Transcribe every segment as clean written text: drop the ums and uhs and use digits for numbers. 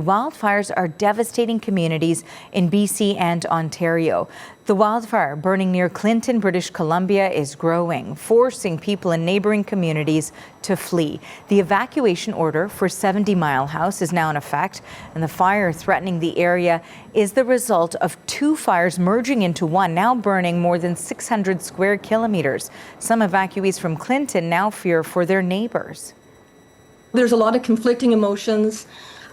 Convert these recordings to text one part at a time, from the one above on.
Wildfires are devastating communities in BC and Ontario. The wildfire burning near Clinton, British Columbia is growing, forcing people in neighboring communities to flee. The evacuation order for 70 Mile House is now in effect, and the fire threatening the area is the result of two fires merging into one, now burning more than 600 square kilometers. Some evacuees from Clinton now fear for their neighbors. There's a lot of conflicting emotions.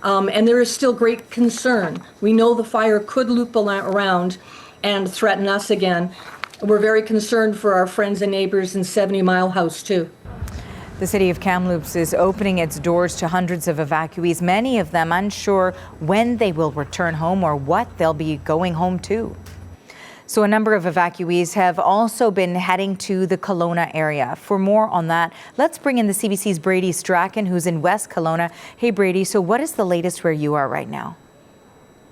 And there is still great concern. We know the fire could loop around and threaten us again. We're very concerned for our friends and neighbors in 70 Mile House too. The city of Kamloops is opening its doors to hundreds of evacuees, many of them unsure when they will return home or what they'll be going home to. So a number of evacuees have also been heading to the Kelowna area. For more on that, let's bring in the CBC's Brady Strachan, who's in West Kelowna. Hey, Brady, so what is the latest where you are right now?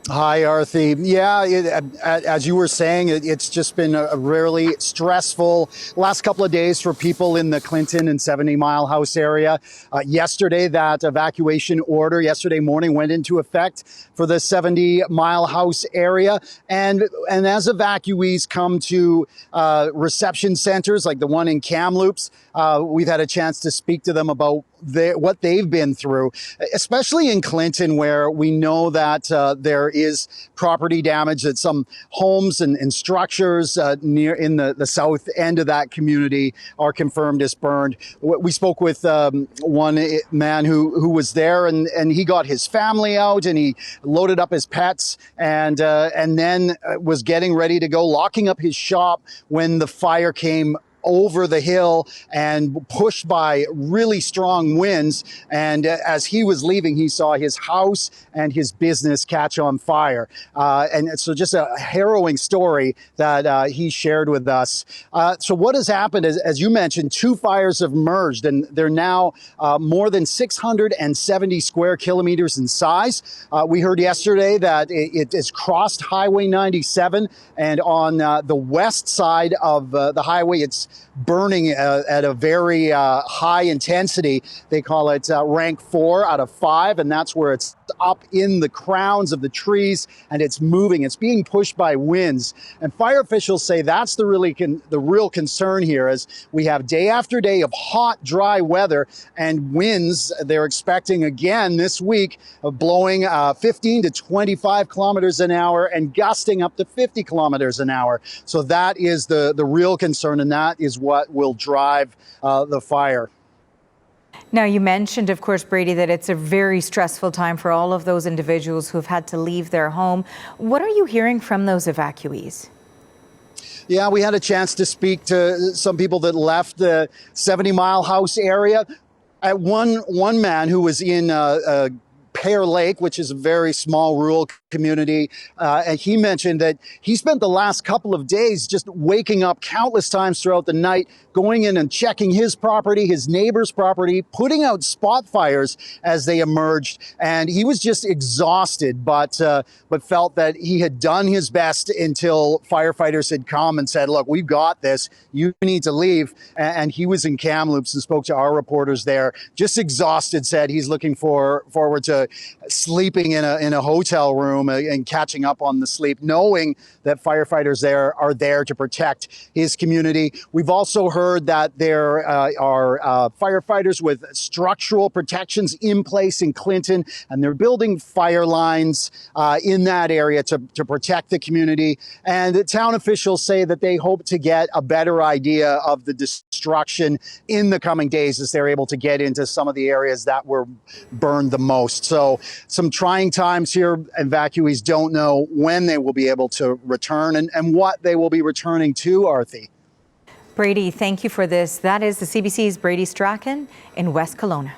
Hi, Arthi. Yeah, as you were saying, it's just been a really stressful last couple of days for people in the Clinton and 70 Mile House area. Yesterday, that evacuation order yesterday morning went into effect for the 70 Mile House area. And as evacuees come to reception centers like the one in Kamloops, we've had a chance to speak to them about what they've been through, especially in Clinton, where we know that there is property damage, that some homes and structures near in the south end of that community are confirmed as burned. We spoke with one man who was there, and he got his family out and he loaded up his pets and then was getting ready to go, locking up his shop when the fire came over the hill and pushed by really strong winds. And as he was leaving, he saw his house and his business catch on fire. And so just a harrowing story that he shared with us. So what has happened is, as you mentioned, two fires have merged, and they're now more than 670 square kilometers in size. We heard yesterday that it has crossed Highway 97, and on the west side of the highway, it's burning at a very high intensity. They call it rank 4 out of 5, and that's where it's up in the crowns of the trees and it's moving. It's being pushed by winds. And fire officials say that's the real concern here, as we have day after day of hot, dry weather and winds. They're expecting again this week of blowing 15 to 25 kilometers an hour and gusting up to 50 kilometers an hour. So that is the real concern, and that is what will drive the fire. Now, you mentioned, of course, Brady, that it's a very stressful time for all of those individuals who've had to leave their home. What are you hearing from those evacuees? Yeah, we had a chance to speak to some people that left the 70 Mile House area. At one man who was in Pear Lake, which is a very small rural community, and he mentioned that he spent the last couple of days just waking up countless times throughout the night, going in and checking his property, his neighbor's property, putting out spot fires as they emerged, and he was just exhausted, but felt that he had done his best until firefighters had come and said, "Look, we've got this. You need to leave." And he was in Kamloops and spoke to our reporters there, just exhausted. Said he's looking forward to sleeping in a hotel room and catching up on the sleep, knowing that firefighters are there to protect his community. We've also heard that there are firefighters with structural protections in place in Clinton, and they're building fire lines in that area to protect the community. And the town officials say that they hope to get a better idea of the destruction in the coming days as they're able to get into some of the areas that were burned the most. So some trying times here. Evacuees don't know when they will be able to return and what they will be returning to, Arthi. Brady, thank you for this. That is the CBC's Brady Strachan in West Kelowna.